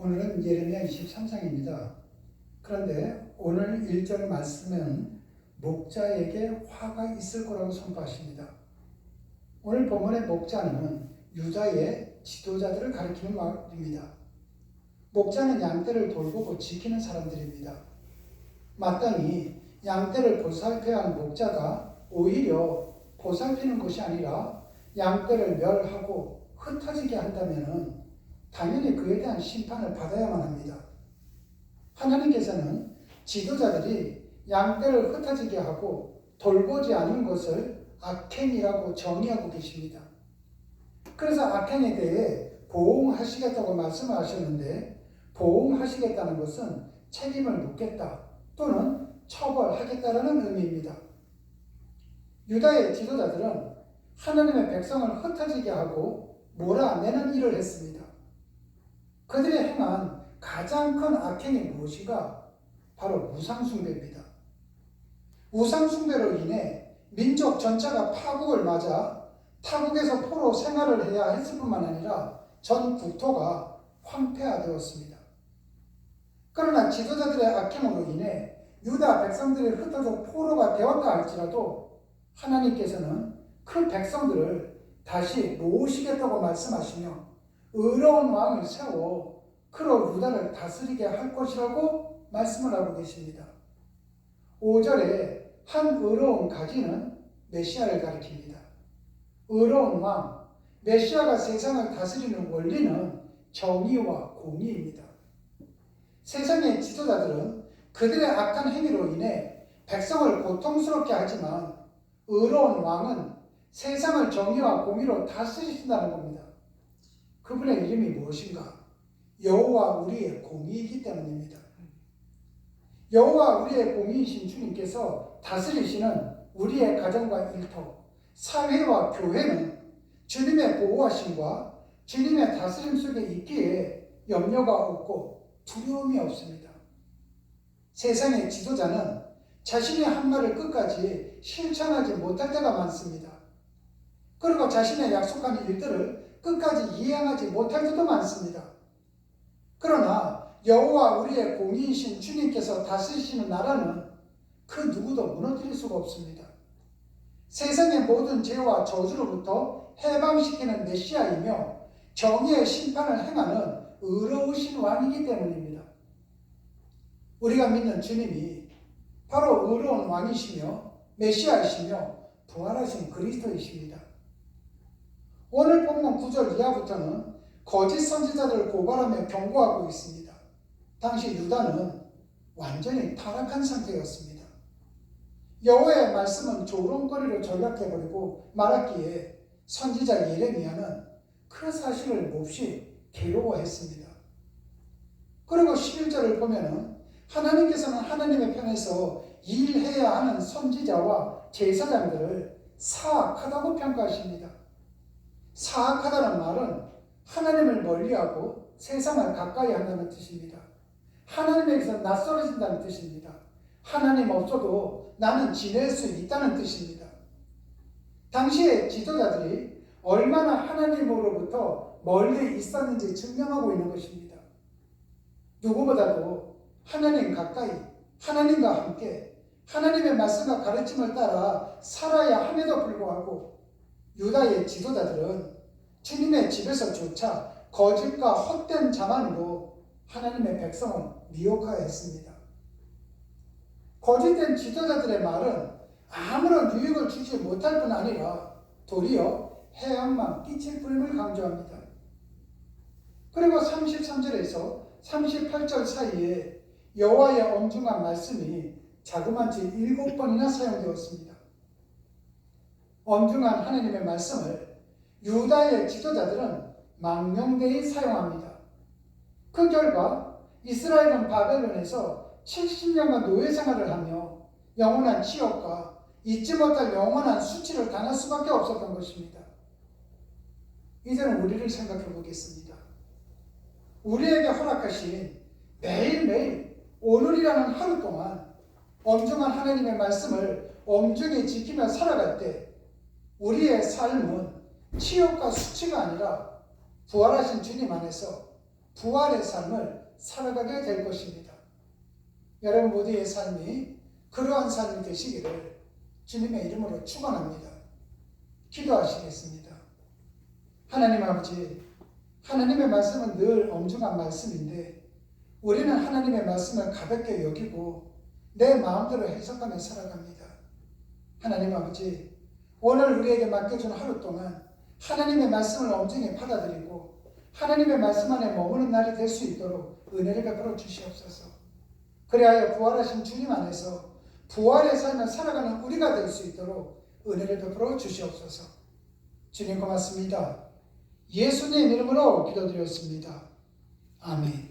오늘은 예레미야 23장입니다. 그런데 오늘 1절 말씀은 목자에게 화가 있을 거라고 선포하십니다. 오늘 본문의 목자는 유다의 지도자들을 가리키는 말입니다. 목자는 양떼를 돌보고 지키는 사람들입니다. 마땅히 양떼를 보살펴야 하는 목자가 오히려 보살피는 것이 아니라 양떼를 멸하고 흩어지게 한다면 당연히 그에 대한 심판을 받아야만 합니다. 하나님께서는 지도자들이 양떼를 흩어지게 하고 돌보지 않는 것을 악행이라고 정의하고 계십니다. 그래서 악행에 대해 보응하시겠다고 말씀을 하셨는데, 보응하시겠다는 것은 책임을 묻겠다 또는 처벌하겠다라는 의미입니다. 유다의 지도자들은 하나님의 백성을 흩어지게 하고 몰아내는 일을 했습니다. 그들이 행한 가장 큰 악행이 무엇인가? 바로 우상숭배입니다. 우상숭배로 인해 민족 전체가 파국을 맞아 타국에서 포로 생활을 해야 했을 뿐만 아니라 전 국토가 황폐화되었습니다. 그러나 지도자들의 악행으로 인해 유다 백성들이 흩어져 포로가 되었다 할지라도 하나님께서는 그 백성들을 다시 모으시겠다고 말씀하시며 의로운 왕을 세워 그로 유다를 다스리게 할 것이라고 말씀을 하고 계십니다. 5절에 한 의로운 가지는 메시아를 가리킵니다. 의로운 왕, 메시아가 세상을 다스리는 원리는 정의와 공의입니다. 세상의 지도자들은 그들의 악한 행위로 인해 백성을 고통스럽게 하지만 의로운 왕은 세상을 정의와 공의로 다스리신다는 겁니다. 그분의 이름이 무엇인가? 여호와 우리의 공의이기 때문입니다. 여호와 우리의 공의이신 주님께서 다스리시는 우리의 가정과 일터, 사회와 교회는 주님의 보호하심과 주님의 다스림 속에 있기에 염려가 없고 두려움이 없습니다. 세상의 지도자는 자신이 한 말을 끝까지 실천하지 못할 때가 많습니다. 그리고 자신의 약속한 일들을 끝까지 이행하지 못할 때도 많습니다. 그러나 여호와 우리의 공의이신 주님께서 다스리시는 나라는 그 누구도 무너뜨릴 수가 없습니다. 세상의 모든 죄와 저주로부터 해방시키는 메시아이며 정의의 심판을 행하는 의로우신 왕이기 때문입니다. 우리가 믿는 주님이 바로 의로운 왕이시며 메시아이시며 부활하신 그리스도이십니다. 오늘 본문 9절 이하부터는 거짓 선지자들을 고발하며 경고하고 있습니다. 당시 유다는 완전히 타락한 상태였습니다. 여호와의 말씀은 조롱거리로 전락해버리고 말았기에 선지자 예레미야는 그 사실을 몹시 괴로워했습니다. 그리고 11절을 보면은 하나님께서는 하나님의 편에서 일해야 하는 선지자와 제사장들을 사악하다고 평가하십니다. 사악하다는 말은 하나님을 멀리하고 세상을 가까이 한다는 뜻입니다. 하나님에게서 낯설어진다는 뜻입니다. 하나님 없어도 나는 지낼 수 있다는 뜻입니다. 당시의 지도자들이 얼마나 하나님으로부터 멀리 있었는지 증명하고 있는 것입니다. 누구보다도 하나님 가까이, 하나님과 함께 하나님의 말씀과 가르침을 따라 살아야 함에도 불구하고 유다의 지도자들은 주님의 집에서조차 거짓과 헛된 자만으로 하나님의 백성을 미혹하였습니다. 거짓된 지도자들의 말은 아무런 유익을 주지 못할 뿐 아니라 도리어 해악만 끼칠 뿐임을 강조합니다. 그리고 33절에서 38절 사이에 여호와의 엄중한 말씀이 자그마치 7번이나 사용되었습니다. 엄중한 하나님의 말씀을 유다의 지도자들은 망령되이 사용합니다. 그 결과 이스라엘은 바벨론에서 70년간 노예 생활을 하며 영원한 치욕과 잊지 못할 영원한 수치를 당할 수밖에 없었던 것입니다. 이제는 우리를 생각해 보겠습니다. 우리에게 허락하신 매일매일 오늘이라는 하루 동안 엄중한 하나님의 말씀을 엄중히 지키며 살아갈 때 우리의 삶은 치욕과 수치가 아니라 부활하신 주님 안에서 부활의 삶을 살아가게 될 것입니다. 여러분 모두의 삶이 그러한 삶이 되시기를 주님의 이름으로 축원합니다. 기도하시겠습니다. 하나님 아버지, 하나님의 말씀은 늘 엄중한 말씀인데 우리는 하나님의 말씀을 가볍게 여기고 내 마음대로 해석하며 살아갑니다. 하나님 아버지, 오늘 우리에게 맡겨준 하루 동안 하나님의 말씀을 엄중히 받아들이고 하나님의 말씀 안에 머무는 날이 될 수 있도록 은혜를 베풀어 주시옵소서. 그리하여 부활하신 주님 안에서 부활의 삶을 살아가는 우리가 될 수 있도록 은혜를 베풀어 주시옵소서. 주님 고맙습니다. 예수님 이름으로 기도드렸습니다. 아멘.